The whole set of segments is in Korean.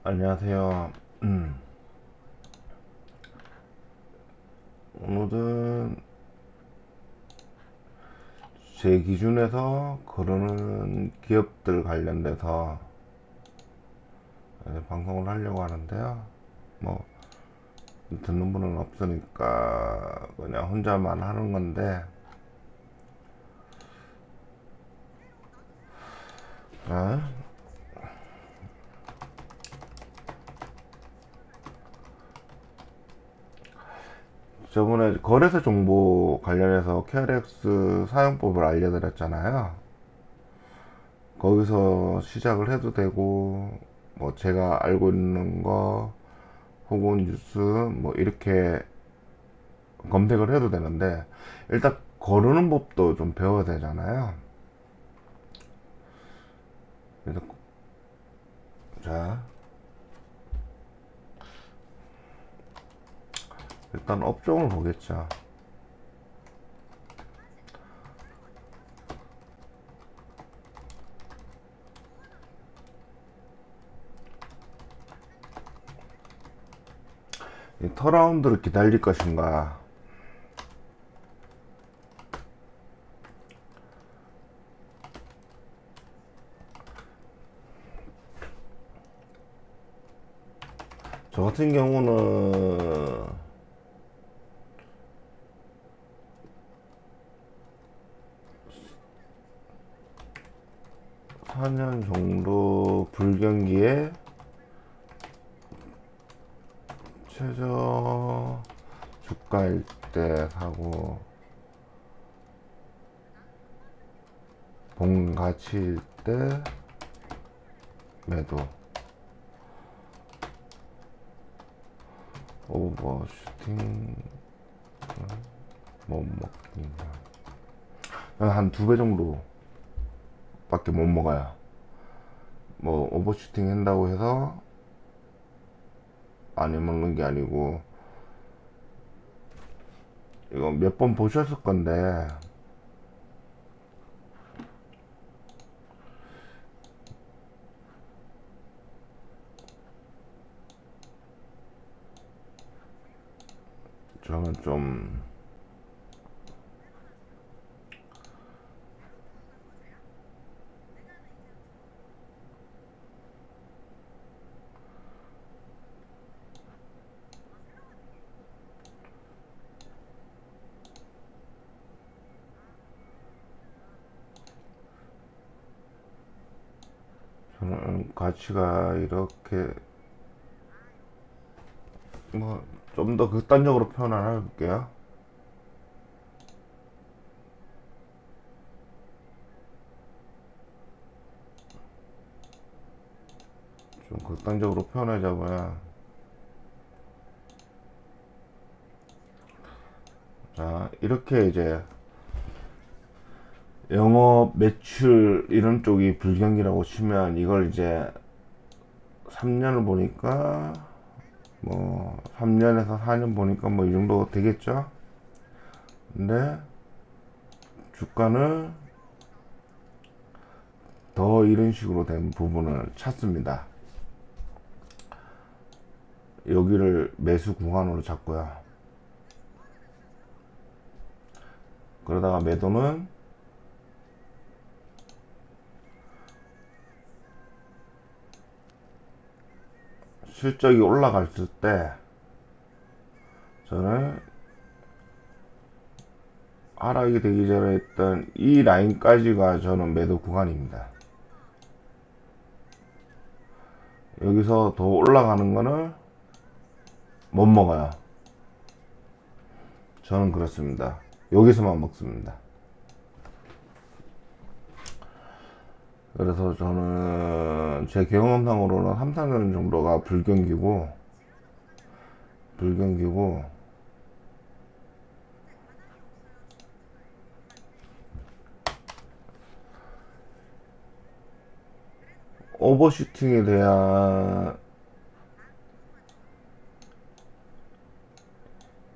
안녕하세요. 오늘은 제 기준에서 거르는 기업들 관련돼서 방송을 하려고 하는데요. 뭐 듣는 분은 없으니까 그냥 혼자만 하는 건데, 아, 저번에 거래소 정보 관련해서 KRX 사용법을 알려드렸잖아요. 거기서 시작을 해도 되고, 뭐 제가 알고 있는 거 혹은 뉴스 뭐 이렇게 검색을 해도 되는데, 일단 거르는 법도 좀 배워야 되잖아요. 그래서 자, 일단 업종을 보겠죠. 이 턴라운드를 기다릴 것인가. 저 같은 경우는 4년 정도 불경기에 최저 주가일 때 사고 본 가치일 때 매도. 오버슈팅 못 먹긴다. 한 2배 정도 밖에 못 먹어요. 뭐 오버슈팅 한다고 해서 많이 먹는 게 아니고, 이거 몇 번 보셨을 건데, 저는 좀 저는 가치가 이렇게 뭐 좀 더 극단적으로 표현 안 해볼게요. 좀 극단적으로 표현하자면, 자, 이렇게 이제 영업 매출 이런 쪽이 불경기라고 치면, 이걸 이제 3년을 보니까 뭐 3년에서 4년 보니까 뭐 이 정도 되겠죠. 근데 주가는 더 이런 식으로 된 부분을 찾습니다. 여기를 매수 구간으로 잡고요. 그러다가 매도는 실적이 올라갔을 때, 저는 하락이 되기 전에 했던 이 라인까지가 저는 매도 구간입니다. 여기서 더 올라가는 거는 못 먹어요. 저는 그렇습니다. 여기서만 먹습니다. 그래서 저는 제 경험상으로는 3, 4년 정도가 불경기고 오버슈팅에 대한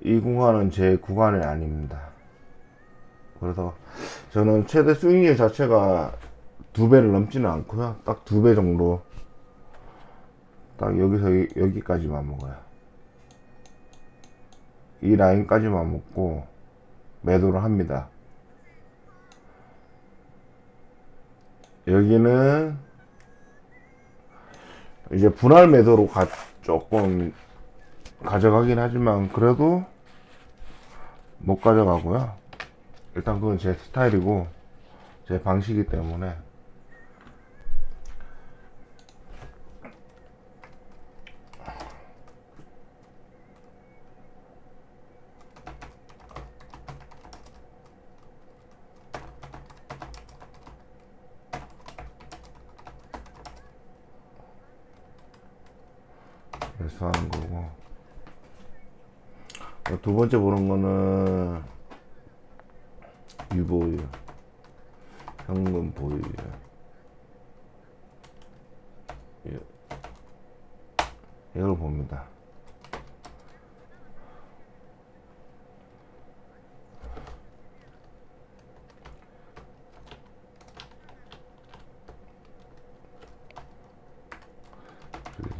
이 구간은 제 구간이 아닙니다. 그래서 저는 최대 스윙률 자체가 2배를 넘지는 않고요. 딱 2배 정도 딱 여기서 여기까지만 먹어요. 이 라인까지만 먹고 매도를 합니다. 여기는 이제 분할 매도로 조금 가져가긴 하지만 그래도 못 가져가고요. 일단 그건 제 스타일이고 제 방식이기 때문에. 그래서 하는 거고, 두 번째 보는 거는 유보율, 현금 보유율. 이걸 봅니다.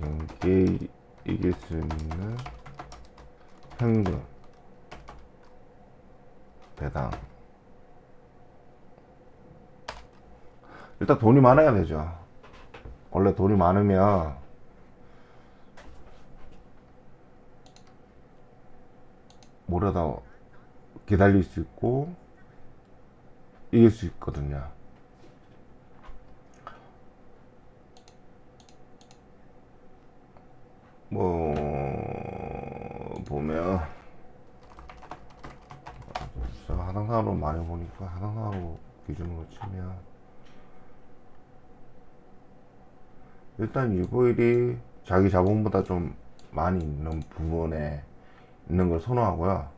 경기에 이길 수 있는 현금 배당. 일단 돈이 많아야 되죠. 원래 돈이 많으면 뭐라도 기다릴 수 있고 이길 수 있거든요. 뭐 보면 하당상으로 많이 보니까 하당상으로 기준으로 치면 일단 유보율이 자기 자본보다 좀 많이 있는 부분에 있는 걸 선호하고요.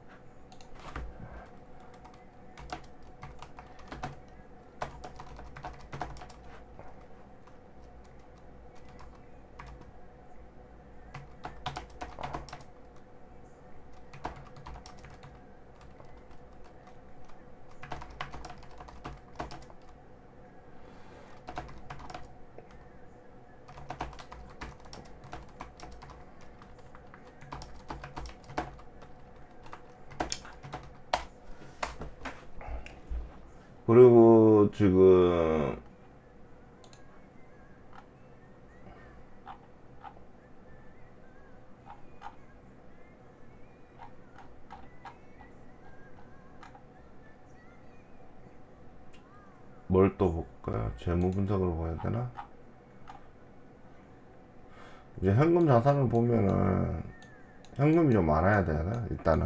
그리고 지금 뭘 또 볼까요? 재무 분석을 봐야 되나? 이제 현금 자산을 보면은 현금이 좀 많아야 되나? 일단은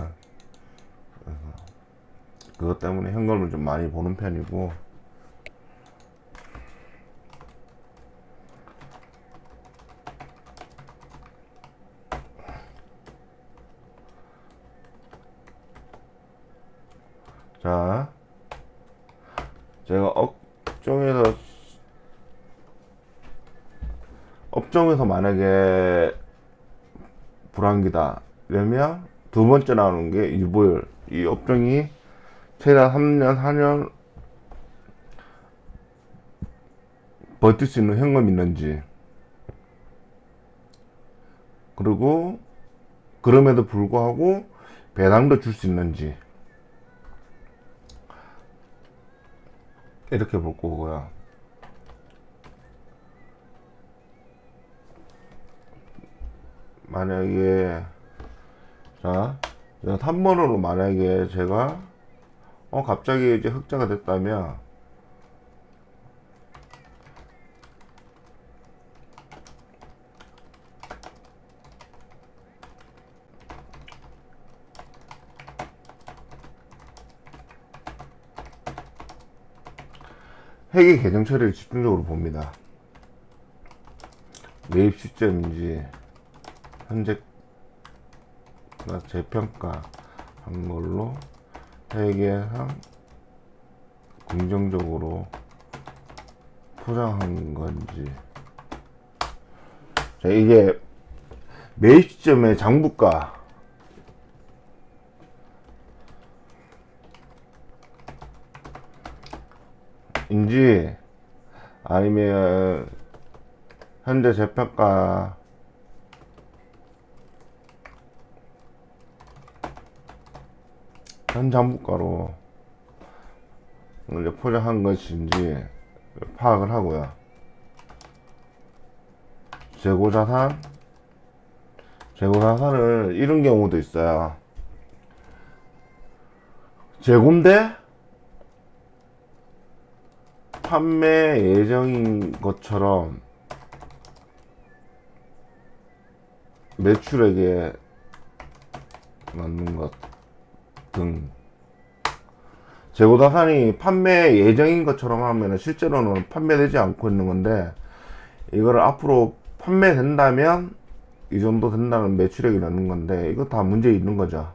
그것 때문에 현금을 좀 많이 보는 편이고, 자, 제가 업종에서 만약에 불황기다 이러면 두 번째 나오는 게 유보율. 이 업종이 최다 3년 4년 버틸 수 있는 현금이 있는지, 그리고 그럼에도 불구하고 배당도 줄 수 있는지, 이렇게 볼 거고요. 만약에 자 3번으로 만약에 제가 갑자기 이제 흑자가 됐다면 회계 계정 처리를 집중적으로 봅니다. 매입 시점인지 현재 재평가 한 걸로 회계상 긍정적으로 포장한 건지. 자, 이게 매입 시점의 장부가 인지 아니면 현재 재평가 현 장부가로 이제 포장한 것인지 파악을 하고요. 재고자산을 이런 경우도 있어요. 재고인데 판매 예정인 것처럼 매출액에 맞는 것 등, 재고자산이 판매 예정인 것처럼 하면 실제로는 판매되지 않고 있는 건데, 이거를 앞으로 판매된다면 이 정도 된다는 매출액이 나는 건데, 이거 다 문제 있는 거죠.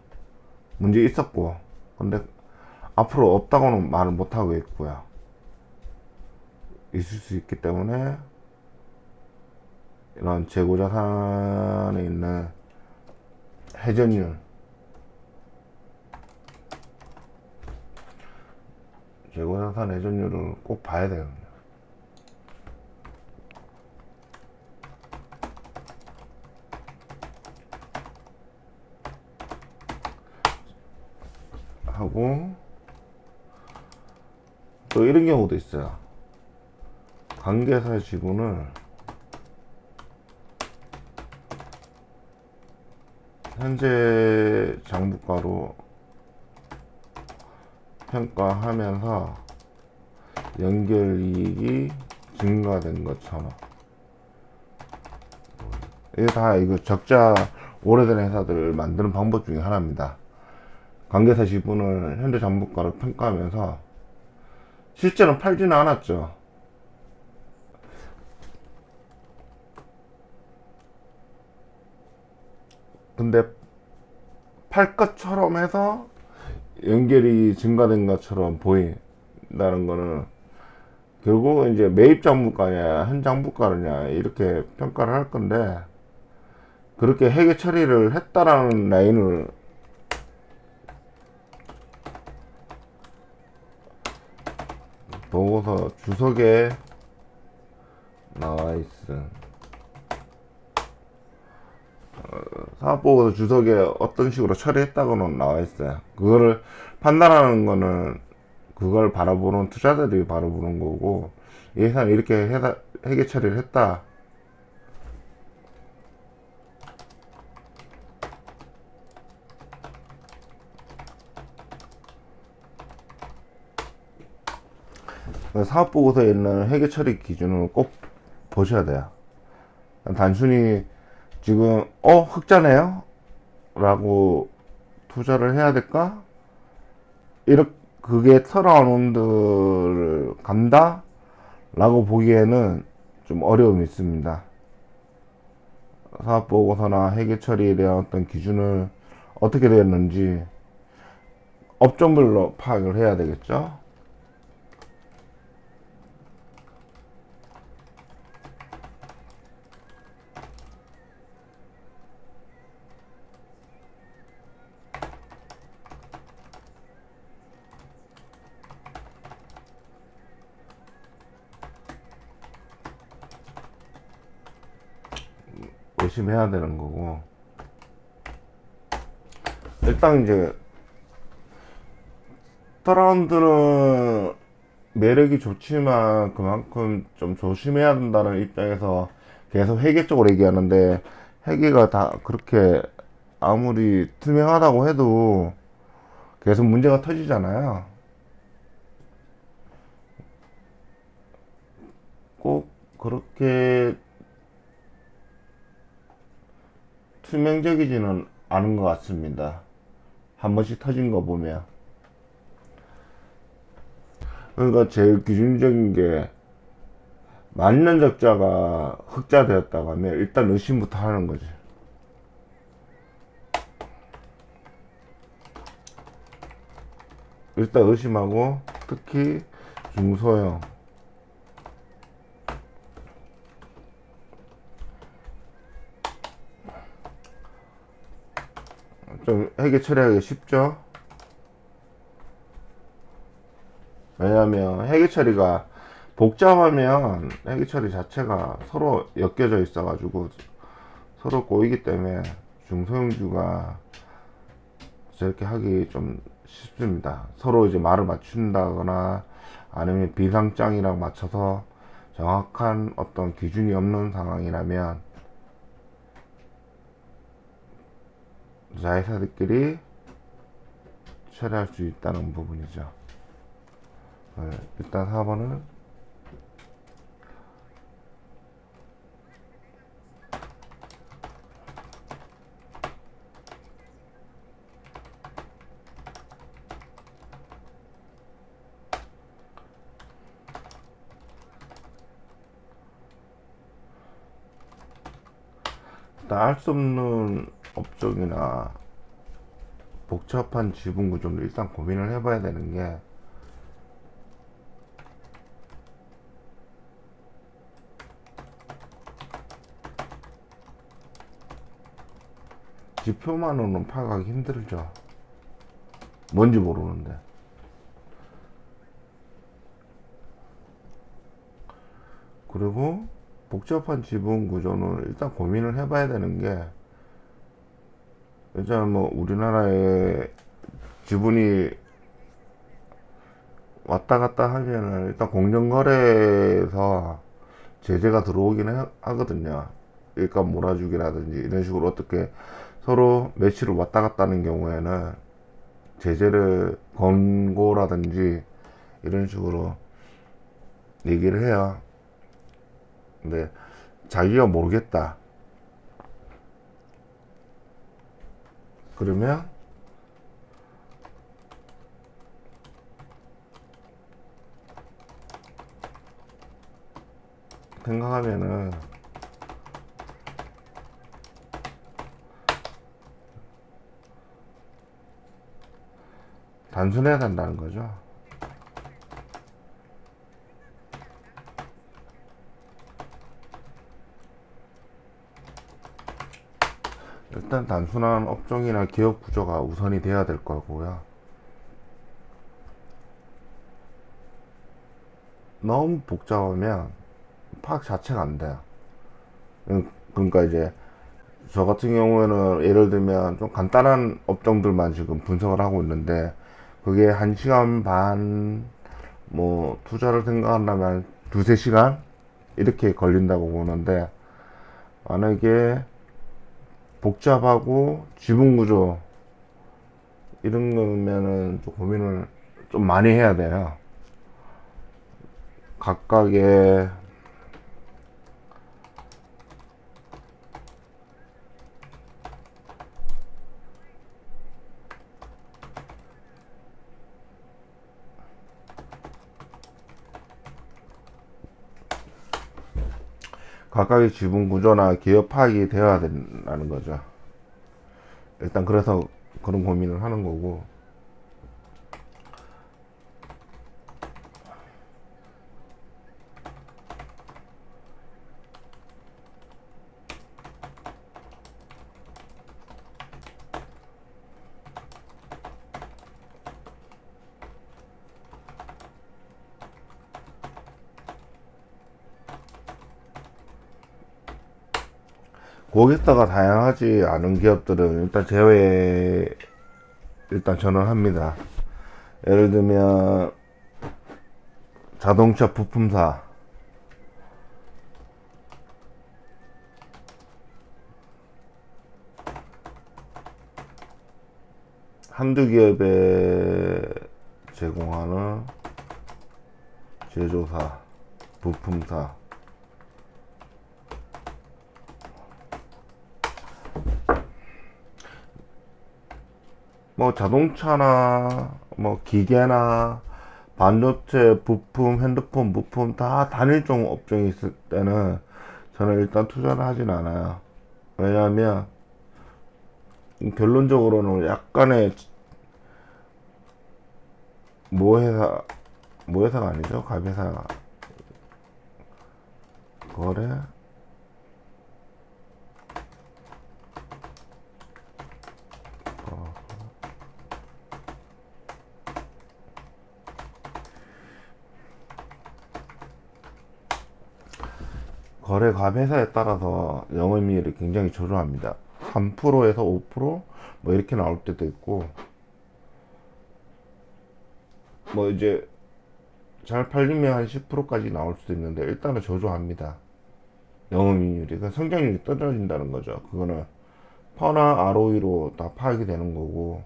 문제 있었고, 근데 앞으로 없다고는 말을 못하고 있고요. 있을 수 있기 때문에 이런 재고자산에 있는 회전율, 재고자산 회전율을 꼭 봐야 돼요. 하고 또 이런 경우도 있어요. 관계사 지분을 현재 장부가로 평가하면서 연결이익이 증가된 것처럼, 이게 다 이거 적자 오래된 회사들을 만드는 방법 중에 하나입니다. 관계사 지분을 현재 장부가로 평가하면서 실제는 팔지는 않았죠. 근데 팔 것처럼 해서 연결이 증가된 것처럼 보인다는 거는 결국 이제 매입 장부가냐 현 장부가냐 이렇게 평가를 할 건데, 그렇게 회계 처리를 했다라는 라인을 보고서 주석에 나와 있음. 사업보고서 주석에 어떤 식으로 처리했다고는 나와 있어요. 그거를 판단하는 거는 그걸 바라보는 투자자들이 바라보는 거고, 이 회사는 이렇게 회계 처리를 했다. 사업보고서에 있는 회계 처리 기준을 꼭 보셔야 돼요. 단순히 지금 흑자네요 라고 투자를 해야 될까? 이렇게 그게 터라운드를 간다 라고 보기에는 좀 어려움이 있습니다. 사업보고서나 회계처리에 대한 어떤 기준을 어떻게 되었는지 업종별로 파악을 해야 되겠죠. 열심히 해야 되는 거고, 일단 이제 터라운드는 매력이 좋지만 그만큼 좀 조심해야 된다는 입장에서 계속 회계 쪽으로 얘기하는데, 회계가 다 그렇게 아무리 투명하다고 해도 계속 문제가 터지잖아요. 꼭 그렇게 투명적이지는 않은 것 같습니다. 한 번씩 터진 거 보면. 그러니까 제일 기준적인 게, 만년 적자가 흑자 되었다고 하면 일단 의심부터 하는 거지. 일단 의심하고, 특히 중소형, 좀 회계 처리하기 쉽죠. 왜냐면 회계 처리가 복잡하면 회계 처리 자체가 서로 엮여져 있어 가지고 서로 꼬이기 때문에 중소형주가 저렇게 하기 좀 쉽습니다. 서로 이제 말을 맞춘다거나 아니면 비상장이랑 맞춰서 정확한 어떤 기준이 없는 상황이라면 자회사들끼리 처리할 수 있다는 부분이죠. 네, 일단 4번은 일단 알 수 없는 업종이나 복잡한 지분 구조를 일단 고민을 해봐야 되는 게 지표만으로는 파악하기 힘들죠. 뭔지 모르는데. 그리고 복잡한 지분 구조는 일단 고민을 해봐야 되는 게 일단 뭐 우리나라에 지분이 왔다 갔다 하면은 일단 공정거래에서 제재가 들어오긴 하거든요. 일감 몰아주기라든지 이런 식으로 어떻게 서로 매치를 왔다 갔다 하는 경우에는 제재를 권고라든지 이런 식으로 얘기를 해요. 근데 자기가 모르겠다. 그러면 생각하면은 단순해야 된다는 거죠. 일단 단순한 업종이나 기업 구조가 우선이 돼야 될 거고요. 너무 복잡하면 파악 자체가 안 돼요. 그러니까 이제 저 같은 경우에는 예를 들면 좀 간단한 업종들만 지금 분석을 하고 있는데 그게 1시간 반 뭐 투자를 생각한다면 두세 시간 이렇게 걸린다고 보는데 만약에 복잡하고 지분 구조 이런 거면은 좀 고민을 좀 많이 해야 돼요. 각각의 각각의 지분 구조나 기업 파악이 되어야 된다는 거죠. 일단 그래서 그런 고민을 하는 거고 거기다가 다양하지 않은 기업들은 일단 제외 일단 전환합니다. 예를 들면 자동차 부품사 한두 기업에 제공하는 제조사 부품사 뭐 자동차나 뭐 기계나 반도체 부품, 핸드폰 부품 다 단일종 업종이 있을 때는 저는 일단 투자를 하진 않아요. 왜냐하면 결론적으로는 약간의 모회사 모회사가 아니죠. 가회사 거래 거래 가회사에 따라서 영업이익률이 굉장히 조절합니다. 3%에서 5%뭐 이렇게 나올 때도 있고 뭐 이제 잘 팔리면 한 10%까지 나올 수도 있는데 일단은 저조합니다. 영업이율이. 그러니까 성장률이 떨어진다는 거죠. 그거는 퍼나 ROE로 다 파악이 되는 거고,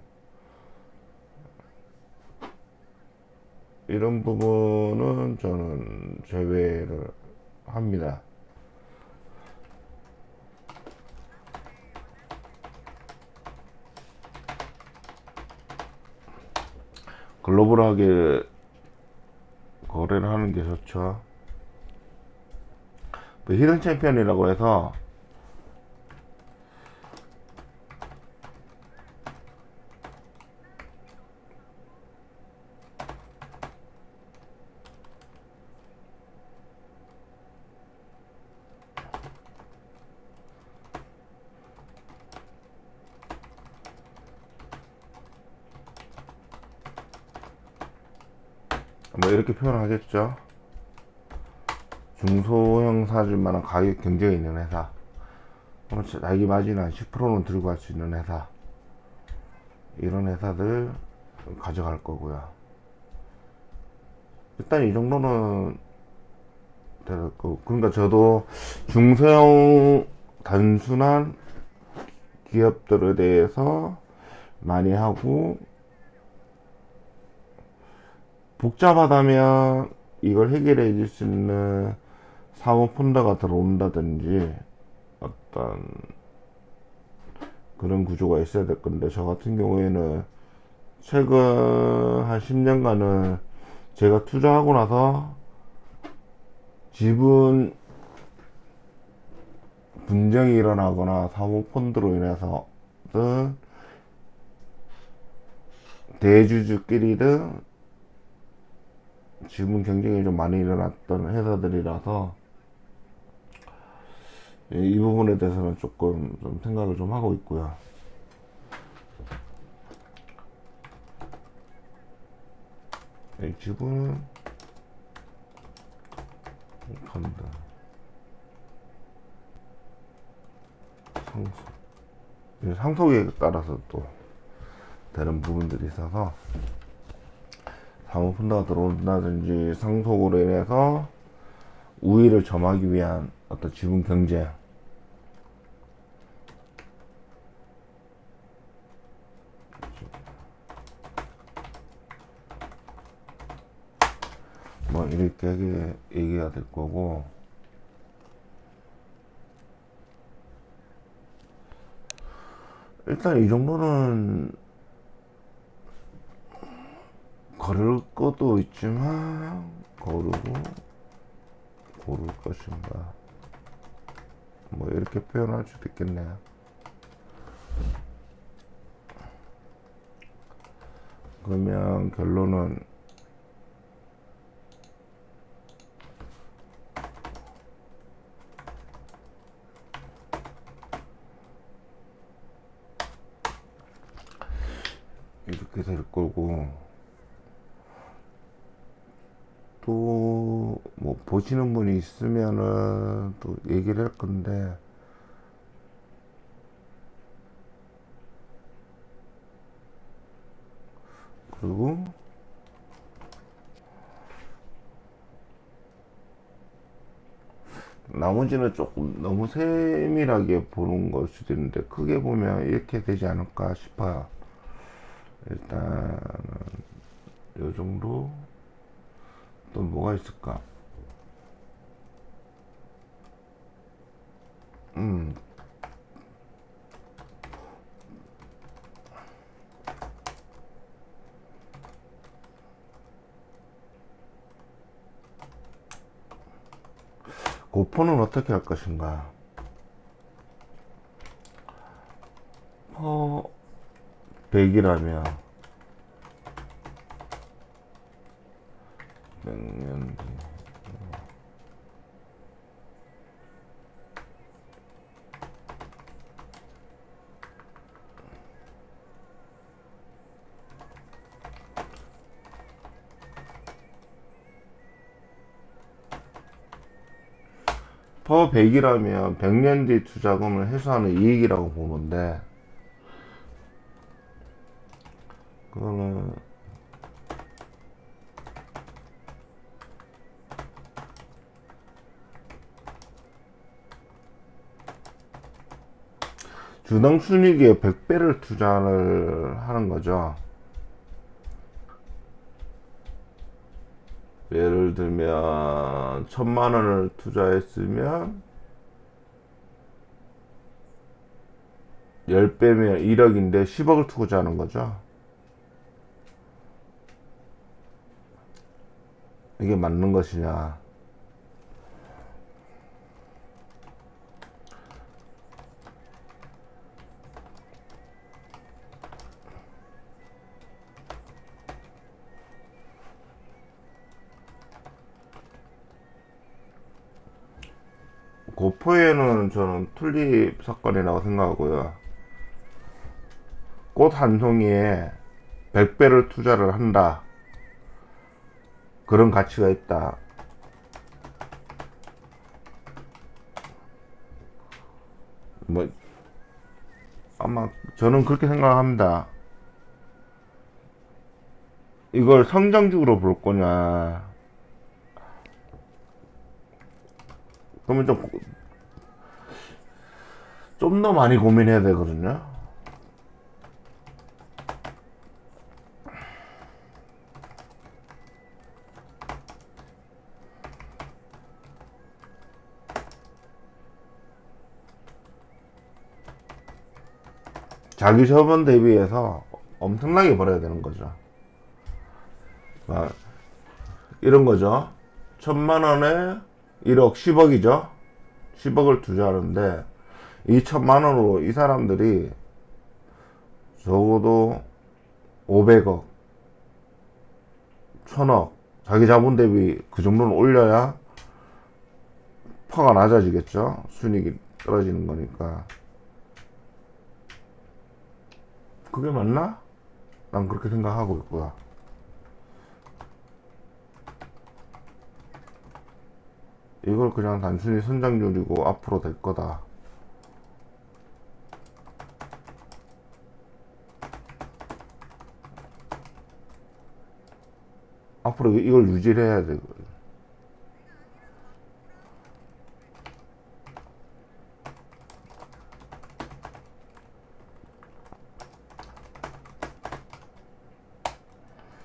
이런 부분은 저는 제외를 합니다. 글로벌하게 거래를 하는 게 좋죠. 히든 챔피언이라고 해서 뭐 이렇게 표현하겠죠. 중소형 사줄 만한 가격 경쟁이 있는 회사, 자기 마진 한 10%는 들고 갈 수 있는 회사, 이런 회사들 가져갈 거고요. 일단 이 정도는 됐고, 그러니까 저도 중소형 단순한 기업들에 대해서 많이 하고, 복잡하다면 이걸 해결해 줄 수 있는 사모펀드가 들어온다든지 어떤 그런 구조가 있어야 될 건데, 저 같은 경우에는 최근 한 10년간은 제가 투자하고 나서 지분 분쟁이 일어나거나 사모펀드로 인해서든 대주주끼리든 지분 경쟁이 좀 많이 일어났던 회사들이라서 이 부분에 대해서는 조금 좀 생각을 좀 하고 있고요. 이 지분은 펀드 상속에 따라서 또 되는 부분들이 있어서, 사모펀드가 들어온다든지 상속으로 인해서 우위를 점하기 위한 어떤 지분 경쟁, 뭐 이렇게 얘기가 될 거고, 일단 이 정도는 거를 것도 있지만 거르고 고를 것인가, 뭐 이렇게 표현할 수도 있겠네요. 그러면 결론은 이렇게 될 거고, 또 뭐 보시는 분이 있으면은 또 얘기를 할 건데, 그리고 나머지는 조금 너무 세밀하게 보는 걸 수도 있는데, 크게 보면 이렇게 되지 않을까 싶어요. 일단은 요 정도. 또 뭐가 있을까? 음 고퍼는 어떻게 할 것인가? 퍼 100이라면 100년 뒤 퍼 100이라면 100년 뒤 투자금을 회수하는 이익이라고 보는데, 그거는 주당 순이익의 100배를 투자를 하는 거죠. 예를 들면 1000만원을 투자했으면 10배면 1억인데 10억을 투자하는 거죠. 이게 맞는 것이냐. 고포에는 저는 튤립 사건이라고 생각하고요. 꽃 한 송이에 100배를 투자를 한다. 그런 가치가 있다. 뭐 아마 저는 그렇게 생각합니다. 이걸 성장주로 볼 거냐, 그러면 좀 더 많이 고민해야 되거든요. 자기 저번 대비해서 엄청나게 벌어야 되는 거죠. 이런 거죠. 1000만원에 1억 10억이죠. 10억을 투자하는데 이 1000만원으로 이 사람들이 적어도 500억 1000억 자기 자본 대비 그 정도는 올려야 퍼가 낮아지겠죠. 순이익이 떨어지는 거니까. 그게 맞나? 난 그렇게 생각하고 있고요. 이걸 그냥 단순히 선장률이고 앞으로 될 거다. 앞으로 이걸 유지를 해야 되고.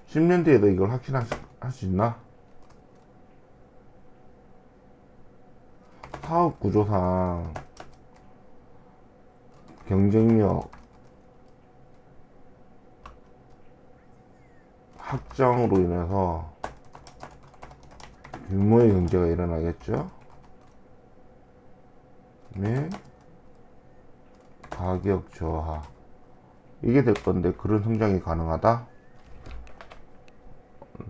10년 뒤에도 이걸 확신할 수 있나? 사업 구조상 경쟁력 확장으로 인해서 규모의 경제가 일어나겠죠. 네. 가격 저하, 이게 될 건데 그런 성장이 가능하다?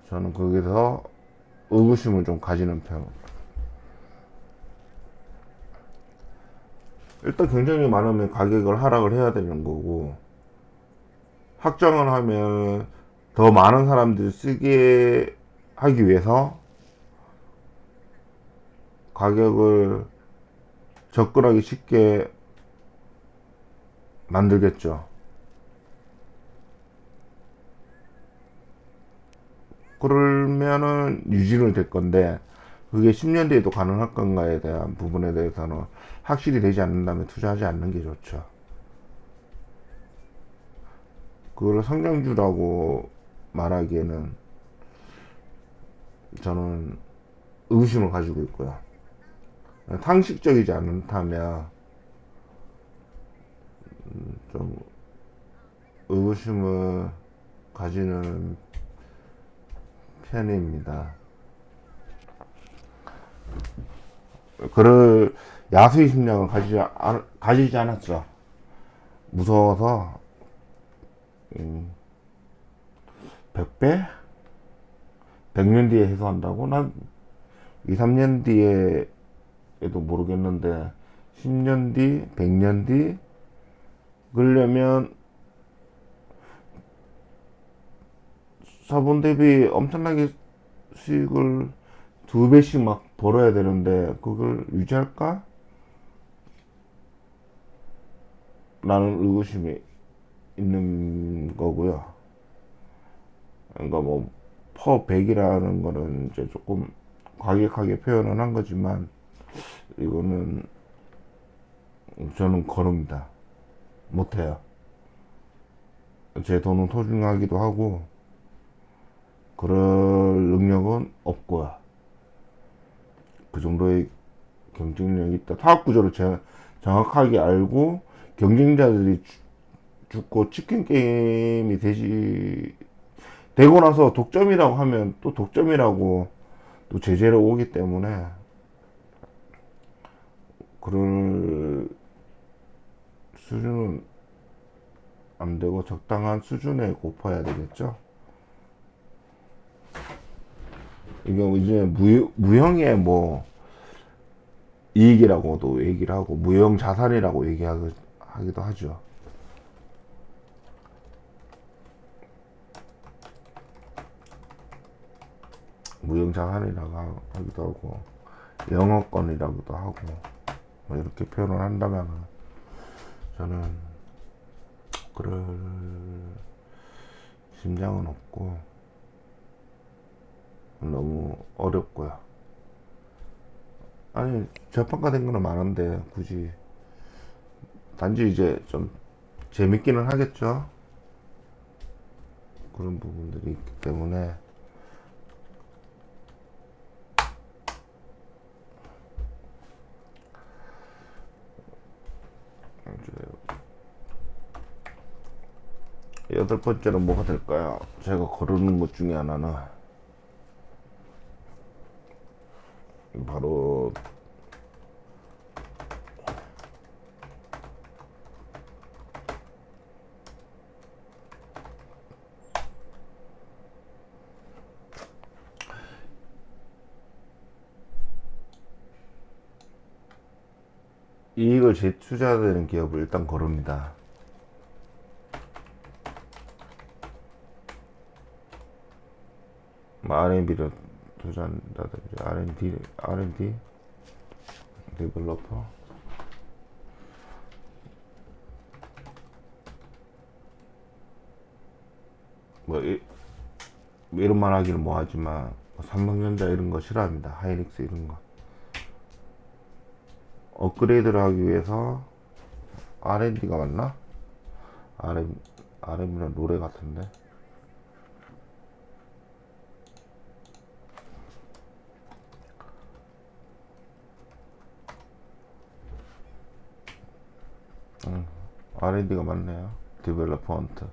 저는 거기서 의구심을 좀 가지는 편. 일단 경쟁력이 많으면 가격을 하락을 해야 되는 거고, 확장을 하면 더 많은 사람들이 쓰게 하기 위해서 가격을 접근하기 쉽게 만들겠죠. 그러면은 유지는 될 건데, 그게 10년 뒤에도 가능할 건가에 대한 부분에 대해서는 확실히 되지 않는다면 투자하지 않는 게 좋죠. 그걸 성장주라고 말하기에는 저는 의구심을 가지고 있고요. 상식적이지 않다면 좀 의구심을 가지는 편입니다. 그럴 야수의 심량을 가지지 않았죠. 무서워서 100배? 100년 뒤에 해소한다고? 난 2, 3년 뒤에도 모르겠는데 10년 뒤, 100년 뒤 그러려면 자본 대비 엄청나게 수익을 2배씩 막 벌어야 되는데 그걸 유지할까? 라는 의구심이 있는 거고요. 그러니까 뭐 퍼 100이라는 거는 이제 조금 과격하게 표현을 한 거지만 이거는 저는 거릅니다. 못해요. 제 돈은 소중하기도 하고 그럴 능력은 없고요. 그 정도의 경쟁력이 있다. 타학 구조를 정확하게 알고 경쟁자들이 죽고 치킨 게임이 되고 나서 독점이라고 하면 또 독점이라고 또 제재를 오기 때문에 그럴 수준은 안 되고 적당한 수준에 고파야 되겠죠. 이게 이제 무형의 뭐 이익이라고도 얘기를 하고 무형 자산이라고 얘기하기도 하죠. 무형 자산이라고 하기도 하고 영어권이라고도 하고 뭐 이렇게 표현을 한다면 저는 그럴 심장은 없고 너무 어렵고요. 아니 재판가 된 거는 많은데 굳이 단지 이제 좀 재밌기는 하겠죠. 그런 부분들이 있기 때문에 여덟 번째는 뭐가 될까요? 제가 거르는 것 중에 하나는 바로 이익을 재투자되는 기업을 일단 거릅니다. R&D를 투자한다든지 R&D 데벨로퍼 뭐 이런 말 하기는 뭐하지만 삼성전자 이런 거 싫어합니다. 하이닉스 이런 거 업그레이드를 하기 위해서 R&D가 맞나? RM이란 노래 같은데 R&D가 맞네요. 디벨로퍼먼트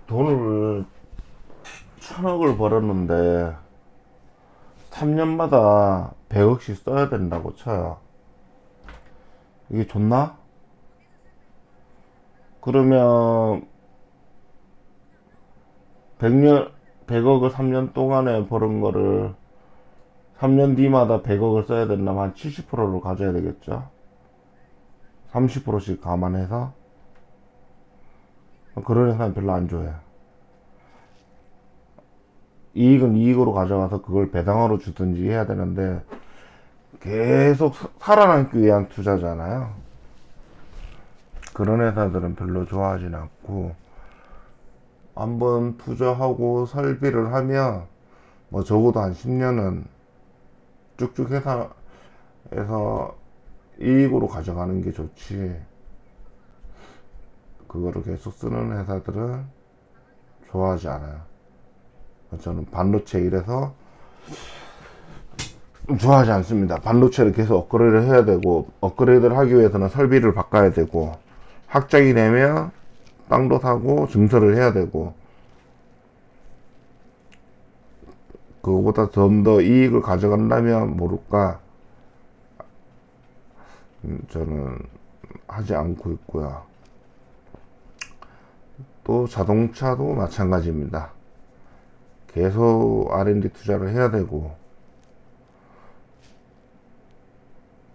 돈을 1,000억을 벌었는데 3년마다 100억씩 써야 된다고 쳐요. 이게 좋나? 그러면 100억을 3년 동안에 버는 거를 3년 뒤마다 100억을 써야 된다면 한 70%를 가져야 되겠죠? 30%씩 감안해서 그런 회사는 별로 안 좋아해요. 이익은 이익으로 가져가서 그걸 배당으로 주든지 해야 되는데 계속 살아남기 위한 투자잖아요. 그런 회사들은 별로 좋아하진 않고 한번 투자하고 설비를 하면 뭐 적어도 한 10년은 쭉쭉 회사에서 이익으로 가져가는 게 좋지 그거를 계속 쓰는 회사들은 좋아하지 않아요. 저는 반도체 이래서 좋아하지 않습니다. 반도체를 계속 업그레이드를 해야 되고 업그레이드를 하기 위해서는 설비를 바꿔야 되고 확장이 되면 땅도 사고 증설을 해야 되고 그거보다 좀 더 이익을 가져간다면 모를까 저는 하지 않고 있고요. 또 자동차도 마찬가지입니다. 계속 R&D 투자를 해야 되고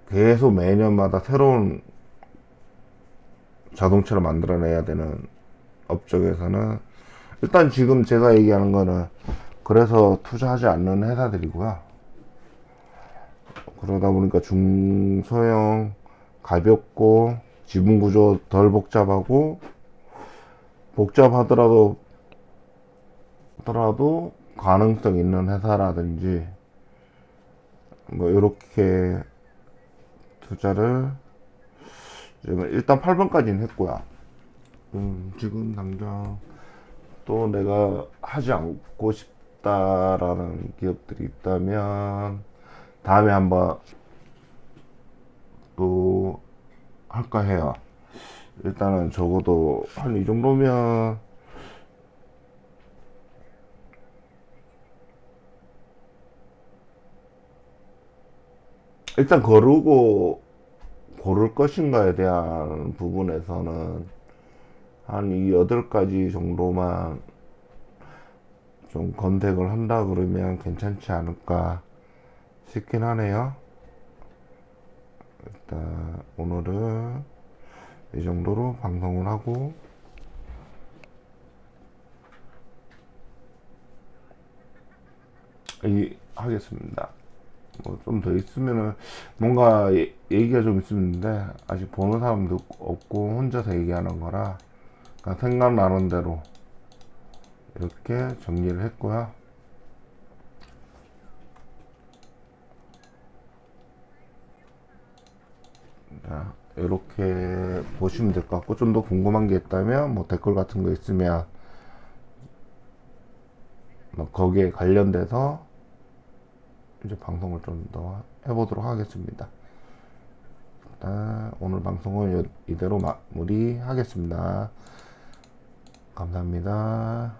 계속 매년마다 새로운 자동차를 만들어내야 되는 업적에서는 일단 지금 제가 얘기하는 거는 그래서 투자하지 않는 회사들이고요. 그러다 보니까 중소형, 가볍고 지분 구조 덜 복잡하고 복잡하더라도 가능성 있는 회사라든지 뭐 이렇게 투자를 지금 일단 8번까지는 했고요. 지금 당장 또 내가 하지 않고 싶다라는 기업들이 있다면 다음에 한번 또 할까 해요. 일단은 적어도 한 이 정도면 일단 거르고 고를 것인가에 대한 부분에서는 한 이 8가지 정도만 좀 검색을 한다 그러면 괜찮지 않을까 싶긴 하네요. 일단 오늘은 이 정도로 방송을 하고 하겠습니다. 뭐 좀 더 있으면은 뭔가 얘기가 좀 있었는데 아직 보는 사람도 없고 혼자서 얘기하는 거라 그냥 생각나는 대로 이렇게 정리를 했고요. 자, 이렇게 보시면 될 것 같고 좀 더 궁금한 게 있다면 뭐 댓글 같은 거 있으면 뭐 거기에 관련돼서 이제 방송을 좀 더 해보도록 하겠습니다. 일단 오늘 방송은 이대로 마무리 하겠습니다. 감사합니다.